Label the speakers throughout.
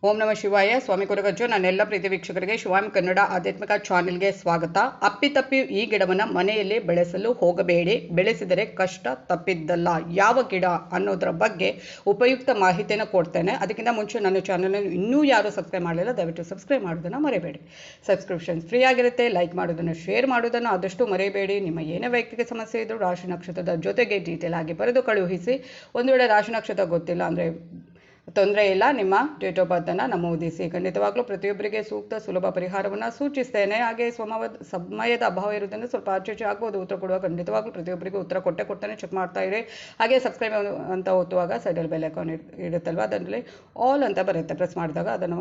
Speaker 1: ಓಂ ನಮಃ ಶಿವಾಯ. ಸ್ವಾಮಿ ಕೊರಗಜ್ಜು. ನನ್ನೆಲ್ಲ ಪ್ರೀತಿ ವೀಕ್ಷಕರಿಗೆ ಶಿವಾಮ್ ಕನ್ನಡ ಆಧ್ಯಾತ್ಮಿಕ ಚಾನೆಲ್ಗೆ ಸ್ವಾಗತ. ಅಪ್ಪಿತಪ್ಪಿ ಈ ಗಿಡವನ್ನು ಮನೆಯಲ್ಲಿ ಬೆಳೆಸಲು ಹೋಗಬೇಡಿ. ಬೆಳೆಸಿದರೆ ಕಷ್ಟ ತಪ್ಪಿದ್ದಲ್ಲ. ಯಾವ ಗಿಡ ಅನ್ನೋದರ ಬಗ್ಗೆ ಉಪಯುಕ್ತ ಮಾಹಿತಿಯನ್ನು ಕೊಡ್ತೇನೆ. ಅದಕ್ಕಿಂತ ಮುಂಚೆ ನನ್ನ ಚಾನಲ್ ಇನ್ನೂ ಯಾರು ಸಬ್ಸ್ಕ್ರೈಬ್ ಮಾಡಲಿಲ್ಲ, ದಯವಿಟ್ಟು ಸಬ್ಸ್ಕ್ರೈಬ್ ಮಾಡೋದನ್ನು ಮರೆಯಬೇಡಿ. ಸಬ್ಸ್ಕ್ರಿಪ್ಷನ್ ಫ್ರೀ ಆಗಿರುತ್ತೆ. ಲೈಕ್ ಮಾಡೋದನ್ನು, ಶೇರ್ ಮಾಡೋದನ್ನು ಆದಷ್ಟು ಮರೆಯಬೇಡಿ. ನಿಮ್ಮ ಏನೇ ವೈಯಕ್ತಿಕ ಸಮಸ್ಯೆ ಇದ್ದರೂ ರಾಶಿ ನಕ್ಷತ್ರದ ಜೊತೆಗೆ ಡೀಟೇಲ್ ಆಗಿ ಬರೆದು ಕಳುಹಿಸಿ. ಒಂದು ವೇಳೆ ರಾಶಿ ನಕ್ಷತ್ರ ಗೊತ್ತಿಲ್ಲ ಅಂದರೆ ತೊಂದರೆ ಇಲ್ಲ, ನಿಮ್ಮ ಡೇಟ್ ಆಫ್ ಬರ್ತನ್ನು ನಮೂದಿಸಿ. ಖಂಡಿತವಾಗ್ಲೂ ಪ್ರತಿಯೊಬ್ಬರಿಗೆ ಸೂಕ್ತ ಸುಲಭ ಪರಿಹಾರವನ್ನು ಸೂಚಿಸ್ತೇನೆ. ಹಾಗೆ ಸಮಯದ ಅಭಾವ ಇರುವುದನ್ನು ಸ್ವಲ್ಪ ಆಚೆ ಆಗ್ಬೋದು ಉತ್ತರ ಕೊಡುವಾಗ. ಖಂಡಿತವಾಗ್ಲೂ ಪ್ರತಿಯೊಬ್ಬರಿಗೆ ಉತ್ತರ ಕೊಟ್ಟೆ ಚೆಕ್ ಮಾಡ್ತಾ ಇರಿ. ಹಾಗೆ ಸಬ್ಸ್ಕ್ರೈಬ್ ಅಂತ ಒತ್ತುವಾಗ ಸೈಡಲ್ಲಿ ಬೆಲ್ ಐಕಾನ್ ಇರುತ್ತಲ್ವ, ಅದರಲ್ಲಿ ಆಲ್ ಅಂತ ಬರುತ್ತೆ. ಪ್ರೆಸ್ ಮಾಡಿದಾಗ ಅದನ್ನು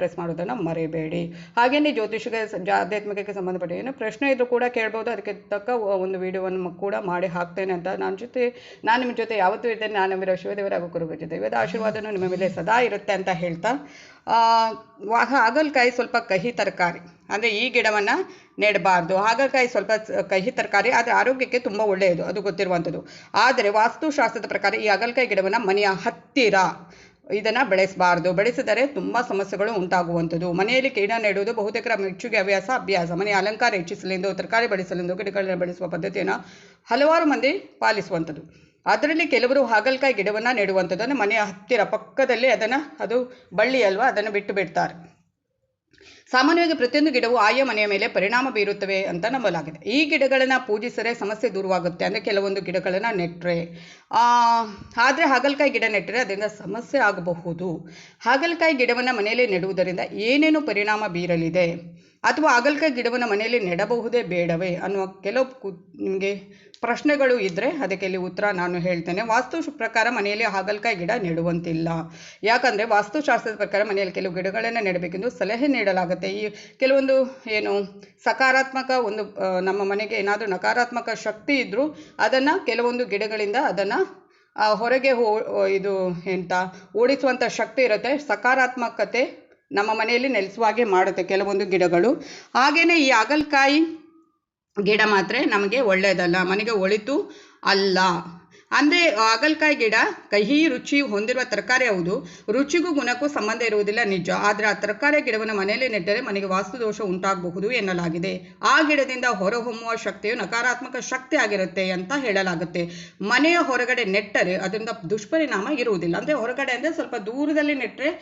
Speaker 1: ಪ್ರೆಸ್ ಮಾಡೋದನ್ನು ಮರೆಯಬೇಡಿ. ಹಾಗೆಯೇ ಜ್ಯೋತಿಷಕ್ಕೆ ಆಧ್ಯಾತ್ಮಿಕಕ್ಕೆ ಸಂಬಂಧಪಟ್ಟ ಏನು ಪ್ರಶ್ನೆ ಇದ್ರೂ ಕೂಡ ಕೇಳ್ಬೋದು. ಅದಕ್ಕೆ ತಕ್ಕ ಒಂದು ವಿಡಿಯೋವನ್ನು ಕೂಡ ಮಾಡಿ ಹಾಕ್ತೇನೆ ಅಂತ ನಾನು ನಿಮ್ಮ ಜೊತೆ ಯಾವತ್ತೂ ಇರ್ತೇನೆ. ನಾನು ಶಿವದೇವರ ಹಾಗೂ ಕುರುಬಜ್ಜ ದೈವದ ಆಶೀರ್ವಾದನೂ ನಿಮ್ಮ ಮೇಲೆ ಸದಾ ಇರುತ್ತೆ ಅಂತ ಹೇಳ್ತಾ, ಹಾಗಲಕಾಯಿ ಸ್ವಲ್ಪ ಕಹಿ ತರಕಾರಿ, ಅಂದರೆ ಈ ಗಿಡವನ್ನು ನೆಡಬಾರ್ದು. ಹಾಗಲಕಾಯಿ ಸ್ವಲ್ಪ ಕಹಿ ತರಕಾರಿ, ಆದರೆ ಆರೋಗ್ಯಕ್ಕೆ ತುಂಬ ಒಳ್ಳೆಯದು, ಅದು ಗೊತ್ತಿರುವಂಥದ್ದು. ಆದರೆ ವಾಸ್ತುಶಾಸ್ತ್ರದ ಪ್ರಕಾರ ಈ ಹಾಗಲಕಾಯಿ ಗಿಡವನ್ನು ಮನೆಯ ಹತ್ತಿರ ಇದನ್ನು ಬೆಳೆಸಬಾರ್ದು. ಬೆಳೆಸಿದರೆ ತುಂಬ ಸಮಸ್ಯೆಗಳು ಉಂಟಾಗುವಂಥದ್ದು. ಮನೆಯಲ್ಲಿ ಗಿಡ ನೆಡುವುದು ಬಹುತೇಕರ ಮೆಚ್ಚುಗೆ ಅಭ್ಯಾಸ. ಮನೆಯ ಅಲಂಕಾರ ಹೆಚ್ಚಿಸಲೆಂದು, ತರಕಾರಿ ಬೆಳೆಸಲೆಂದು ಗಿಡಗಳನ್ನು ಬೆಳೆಸುವ ಪದ್ಧತಿಯನ್ನು ಹಲವಾರು ಮಂದಿ ಪಾಲಿಸುವಂಥದ್ದು. ಅದರಲ್ಲಿ ಕೆಲವರು ಹಾಗಲಕಾಯಿ ಗಿಡವನ್ನು ನೆಡುವಂಥದ್ದು, ಅಂದರೆ ಮನೆಯ ಹತ್ತಿರ ಪಕ್ಕದಲ್ಲಿ ಅದು ಬಳ್ಳಿ ಅಲ್ವಾ, ಅದನ್ನು ಬಿಟ್ಟು ಬಿಡ್ತಾರೆ. ಸಾಮಾನ್ಯವಾಗಿ ಪ್ರತಿಯೊಂದು ಗಿಡವು ಆಯಾ ಮನೆಯ ಮೇಲೆ ಪರಿಣಾಮ ಬೀರುತ್ತವೆ ಅಂತ ನಂಬಲಾಗಿದೆ. ಈ ಗಿಡಗಳನ್ನು ಪೂಜಿಸರೆ ಸಮಸ್ಯೆ ದೂರವಾಗುತ್ತೆ. ಅಂದರೆ ಕೆಲವೊಂದು ಗಿಡಗಳನ್ನು ನೆಟ್ಟರೆ, ಆದರೆ ಹಾಗಲಕಾಯಿ ಗಿಡ ನೆಟ್ಟರೆ ಅದರಿಂದ ಸಮಸ್ಯೆ ಆಗಬಹುದು. ಹಾಗಲಕಾಯಿ ಗಿಡವನ್ನು ಮನೆಯಲ್ಲಿ ನೆಡುವುದರಿಂದ ಏನೇನು ಪರಿಣಾಮ ಬೀರಲಿದೆ, ಅಥವಾ ಹಾಗಲಕಾಯಿ ಗಿಡವನ್ನು ಮನೆಯಲ್ಲಿ ನೆಡಬಹುದೇ ಬೇಡವೇ ಅನ್ನುವ ಕೆಲವು ನಿಮಗೆ ಪ್ರಶ್ನೆಗಳು ಇದ್ದರೆ ಅದಕ್ಕೆ ಇಲ್ಲಿ ಉತ್ತರ ನಾನು ಹೇಳ್ತೇನೆ. ವಾಸ್ತು ಪ್ರಕಾರ ಮನೆಯಲ್ಲಿ ಹಾಗಲಕಾಯಿ ಗಿಡ ನೆಡುವಂತಿಲ್ಲ. ಯಾಕಂದರೆ ವಾಸ್ತುಶಾಸ್ತ್ರದ ಪ್ರಕಾರ ಮನೆಯಲ್ಲಿ ಕೆಲವು ಗಿಡಗಳನ್ನು ನೆಡಬೇಕೆಂದು ಸಲಹೆ ನೀಡಲಾಗುತ್ತೆ. ಈ ಕೆಲವೊಂದು ಸಕಾರಾತ್ಮಕ ನಮ್ಮ ಮನೆಗೆ ಏನಾದರೂ ನಕಾರಾತ್ಮಕ ಶಕ್ತಿ ಇದ್ದರೂ ಅದನ್ನು ಕೆಲವೊಂದು ಗಿಡಗಳಿಂದ ಅದನ್ನು ಹೊರಗೆ ಓಡಿಸುವಂಥ ಶಕ್ತಿ ಇರುತ್ತೆ. ಸಕಾರಾತ್ಮಕತೆ ನಮ್ಮ ಮನೆಯಲ್ಲಿ ನೆಲೆಸುವ ಹಾಗೆ ಮಾಡುತ್ತೆ ಕೆಲವೊಂದು ಗಿಡಗಳು. ಹಾಗೆಯೇ ಈ ಹಾಗಲಕಾಯಿ ಗಿಡ ಮಾತ್ರ ನಮಗೆ ಒಳ್ಳೆಯದಲ್ಲ, ಮನೆಗೆ ಒಳಿತು ಅಲ್ಲ. ಅಂದರೆ ಹಾಗಲಕಾಯಿ ಗಿಡ ಕಹಿ ರುಚಿ ಹೊಂದಿರುವ ತರಕಾರಿ ಹೌದು, ರುಚಿಗೂ ಗುಣಕ್ಕೂ ಸಂಬಂಧ ಇರುವುದಿಲ್ಲ ನಿಜ. ಆದರೆ ಆ ತರಕಾರಿ ಗಿಡವನ್ನು ಮನೆಯಲ್ಲಿ ನೆಟ್ಟರೆ ಮನೆಗೆ ವಾಸ್ತುದೋಷ ಉಂಟಾಗಬಹುದು ಎನ್ನಲಾಗಿದೆ. ಆ ಗಿಡದಿಂದ ಹೊರಹೊಮ್ಮುವ ಶಕ್ತಿಯು ನಕಾರಾತ್ಮಕ ಶಕ್ತಿ ಆಗಿರುತ್ತೆ ಅಂತ ಹೇಳಲಾಗುತ್ತೆ. ಮನೆಯ ಹೊರಗಡೆ ನೆಟ್ಟರೆ ಅದರಿಂದ ದುಷ್ಪರಿಣಾಮ ಇರುವುದಿಲ್ಲ. ಅಂದರೆ ಹೊರಗಡೆ ಅಂದರೆ ಸ್ವಲ್ಪ ದೂರದಲ್ಲಿ ನೆಟ್ಟರೆ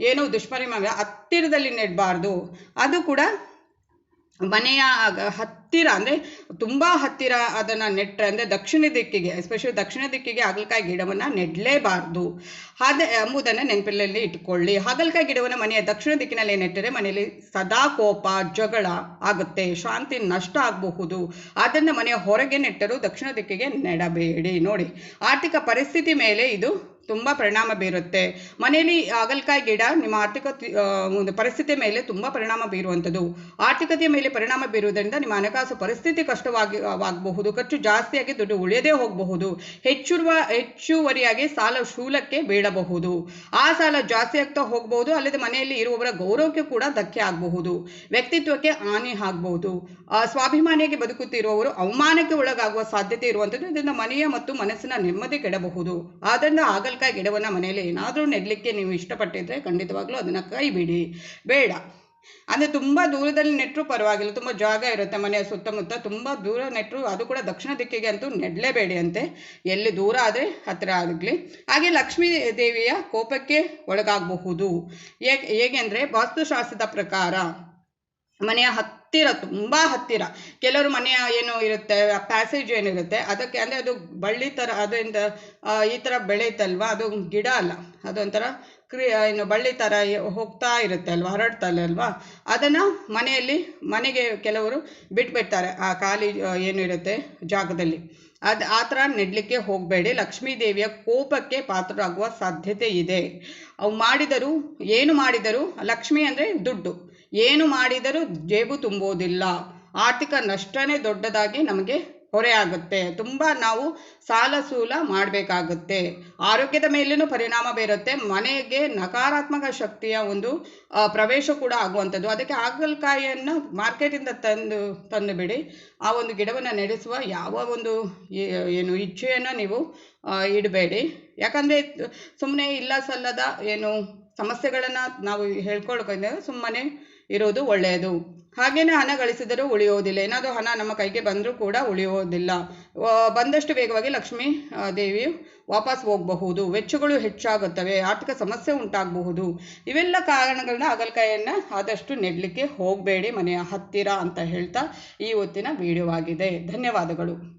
Speaker 1: ಏನೋ ದುಷ್ಪರಿಣಾಮ, ಹತ್ತಿರದಲ್ಲಿ ನೆಡಬಾರ್ದು. ಅದು ಕೂಡ ಮನೆಯ ಹತ್ತಿರ, ಅಂದರೆ ತುಂಬ ಹತ್ತಿರ ಅದನ್ನು ನೆಟ್ಟರೆ, ಅಂದರೆ ದಕ್ಷಿಣ ದಿಕ್ಕಿಗೆ, ಎಸ್ಪೆಷಲಿ ದಕ್ಷಿಣ ದಿಕ್ಕಿಗೆ ಹಾಗಲಕಾಯಿ ಗಿಡವನ್ನು ನೆಡಲೇಬಾರ್ದು ಎಂಬುದನ್ನು ನೆನಪಿನಲ್ಲಿ ಇಟ್ಕೊಳ್ಳಿ. ಹಾಗಲಕಾಯಿ ಗಿಡವನ್ನು ಮನೆಯ ದಕ್ಷಿಣ ದಿಕ್ಕಿನಲ್ಲಿ ನೆಟ್ಟರೆ ಮನೆಯಲ್ಲಿ ಸದಾ ಕೋಪ, ಜಗಳ ಆಗುತ್ತೆ, ಶಾಂತಿ ನಷ್ಟ ಆಗಬಹುದು. ಅದನ್ನು ಮನೆಯ ಹೊರಗೆ ನೆಟ್ಟರೂ ದಕ್ಷಿಣ ದಿಕ್ಕಿಗೆ ನೆಡಬೇಡಿ. ನೋಡಿ, ಆರ್ಥಿಕ ಪರಿಸ್ಥಿತಿ ಮೇಲೆ ಇದು ತುಂಬ ಪರಿಣಾಮ ಬೀರುತ್ತೆ. ಮನೆಯಲ್ಲಿ ಹಾಗಲಕಾಯಿ ಗಿಡ ನಿಮ್ಮ ಆರ್ಥಿಕ ಒಂದು ಪರಿಸ್ಥಿತಿ ಮೇಲೆ ತುಂಬ ಪರಿಣಾಮ ಬೀರುವಂಥದ್ದು. ಆರ್ಥಿಕತೆಯ ಮೇಲೆ ಪರಿಣಾಮ ಬೀರುವುದರಿಂದ ನಿಮ್ಮ ಹಣಕಾಸು ಪರಿಸ್ಥಿತಿ ಕಷ್ಟವಾಗಬಹುದು. ಖರ್ಚು ಜಾಸ್ತಿಯಾಗಿ ದುಡ್ಡು ಉಳಿಯದೇ ಹೋಗಬಹುದು. ಹೆಚ್ಚುವರಿಯಾಗಿ ಸಾಲ ಶೂಲಕ್ಕೆ ಬೀಳಬಹುದು. ಆ ಸಾಲ ಜಾಸ್ತಿ ಆಗ್ತಾ ಹೋಗಬಹುದು. ಅಲ್ಲದೆ ಮನೆಯಲ್ಲಿ ಇರುವವರ ಗೌರವಕ್ಕೆ ಕೂಡ ಧಕ್ಕೆ ಆಗಬಹುದು. ವ್ಯಕ್ತಿತ್ವಕ್ಕೆ ಹಾನಿ ಆಗಬಹುದು. ಸ್ವಾಭಿಮಾನಿಯಾಗಿ ಬದುಕುತ್ತಿರುವವರು ಅವಮಾನಕ್ಕೆ ಒಳಗಾಗುವ ಸಾಧ್ಯತೆ ಇರುವಂಥದ್ದು. ಇದರಿಂದ ಮನೆಯ ಮತ್ತು ಮನಸ್ಸಿನ ನೆಮ್ಮದಿ ಕೆಡಬಹುದು. ಆದ್ದರಿಂದ ಹಾಗಲಕಾಯಿ ಗಿಡವನ್ನು ಮನೆಯಲ್ಲಿ ಏನಾದರೂ ನೆಡಲಿಕ್ಕೆ ನೀವು ಇಷ್ಟಪಟ್ಟಿದ್ರೆ ಖಂಡಿತವಾಗ್ಲೂ ಅದನ್ನು ಕೈ ಬಿಡಿ, ಬೇಡ. ಅಂದರೆ ತುಂಬ ದೂರದಲ್ಲಿ ನೆಟ್ಟರೂ ಪರವಾಗಿಲ್ಲ, ತುಂಬ ಜಾಗ ಇರುತ್ತೆ ಮನೆಯ ಸುತ್ತಮುತ್ತ, ತುಂಬ ದೂರ ನೆಟ್ಟರು, ಅದು ಕೂಡ ದಕ್ಷಿಣ ದಿಕ್ಕಿಗೆ ಅಂತೂ ನೆಡಲೇಬೇಡಿ ಅಂತೆ. ಎಲ್ಲಿ ದೂರ ಆದರೆ ಹತ್ತಿರ ಆಗಲಿ. ಹಾಗೆ ಲಕ್ಷ್ಮೀ ದೇವಿಯ ಕೋಪಕ್ಕೆ ಒಳಗಾಗಬಹುದು. ಹೇಗೆ ಅಂದರೆ ವಾಸ್ತುಶಾಸ್ತ್ರದ ಪ್ರಕಾರ ಮನೆಯ ಹತ್ತಿರ, ತುಂಬ ಹತ್ತಿರ, ಕೆಲವರು ಮನೆಯ ಏನು ಇರುತ್ತೆ ಪ್ಯಾಸೇಜ್ ಏನಿರುತ್ತೆ ಅದಕ್ಕೆ, ಅಂದರೆ ಅದು ಬಳ್ಳಿ ಥರ, ಅದರಿಂದ ಈ ಥರ ಬೆಳೆಯುತ್ತಲ್ವ, ಅದು ಗಿಡ ಅಲ್ಲ, ಅದೊಂಥರ ಬಳ್ಳಿ ಥರ ಹೋಗ್ತಾ ಇರುತ್ತೆ ಅಲ್ವಾ, ಹರಡ್ತಲ್ಲ ಅಲ್ವಾ, ಅದನ್ನು ಮನೆಗೆ ಕೆಲವರು ಬಿಟ್ಬಿಡ್ತಾರೆ ಆ ಖಾಲಿ ಏನು ಇರುತ್ತೆ ಜಾಗದಲ್ಲಿ. ಆ ಥರ ನೆಡಲಿಕ್ಕೆ ಹೋಗಬೇಡಿ. ಲಕ್ಷ್ಮೀ ದೇವಿಯ ಕೋಪಕ್ಕೆ ಪಾತ್ರರಾಗುವ ಸಾಧ್ಯತೆ ಇದೆ. ಏನು ಮಾಡಿದರೂ ಲಕ್ಷ್ಮಿ ಅಂದರೆ ದುಡ್ಡು, ಏನು ಮಾಡಿದರೂ ಜೇಬು ತುಂಬೋದಿಲ್ಲ. ಆರ್ಥಿಕ ನಷ್ಟನೇ ದೊಡ್ಡದಾಗಿ ನಮಗೆ ಹೊರೆ ಆಗುತ್ತೆ. ತುಂಬ ನಾವು ಸಾಲ ಸೂಲ ಮಾಡಬೇಕಾಗುತ್ತೆ. ಆರೋಗ್ಯದ ಮೇಲೂ ಪರಿಣಾಮ ಬೀರುತ್ತೆ. ಮನೆಗೆ ನಕಾರಾತ್ಮಕ ಶಕ್ತಿಯ ಒಂದು ಪ್ರವೇಶ ಕೂಡ ಆಗುವಂಥದ್ದು. ಅದಕ್ಕೆ ಹಾಗಲಕಾಯಿಯನ್ನು ಮಾರ್ಕೆಟಿಂದ ತಂದು ಬಿಡಿ. ಆ ಒಂದು ಗಿಡವನ್ನು ನಡೆಸುವ ಯಾವ ಒಂದು ಏನು ಇಚ್ಛೆಯನ್ನು ನೀವು ಇಡಬೇಡಿ. ಯಾಕಂದರೆ ಸುಮ್ಮನೆ ಇಲ್ಲ ಸಲ್ಲದ ಏನು ಸಮಸ್ಯೆಗಳನ್ನು ನಾವು ಹೇಳ್ಕೊಳ್ಕೊಂಡ್ರೆ ಸುಮ್ಮನೆ ಇರೋದು ಒಳ್ಳೆಯದು. ಹಾಗೇನೆ ಹಣ ಗಳಿಸಿದರೂ ಉಳಿಯೋದಿಲ್ಲ. ಏನಾದರೂ ಹಣ ನಮ್ಮ ಕೈಗೆ ಬಂದರೂ ಕೂಡ ಉಳಿಯೋದಿಲ್ಲ. ಬಂದಷ್ಟು ವೇಗವಾಗಿ ಲಕ್ಷ್ಮೀ ದೇವಿಯು ವಾಪಸ್ ಹೋಗಬಹುದು. ವೆಚ್ಚಗಳು ಹೆಚ್ಚಾಗುತ್ತವೆ. ಆರ್ಥಿಕ ಸಮಸ್ಯೆ ಉಂಟಾಗಬಹುದು. ಇವೆಲ್ಲ ಕಾರಣಗಳನ್ನ ಹಾಗಲಕಾಯಿಯನ್ನು ಆದಷ್ಟು ನೆಡಲಿಕ್ಕೆ ಹೋಗಬೇಡಿ ಮನೆಯ ಹತ್ತಿರ ಅಂತ ಹೇಳ್ತಾ ಈ ಹೊತ್ತಿನ ವಿಡಿಯೋ ಆಗಿದೆ. ಧನ್ಯವಾದಗಳು.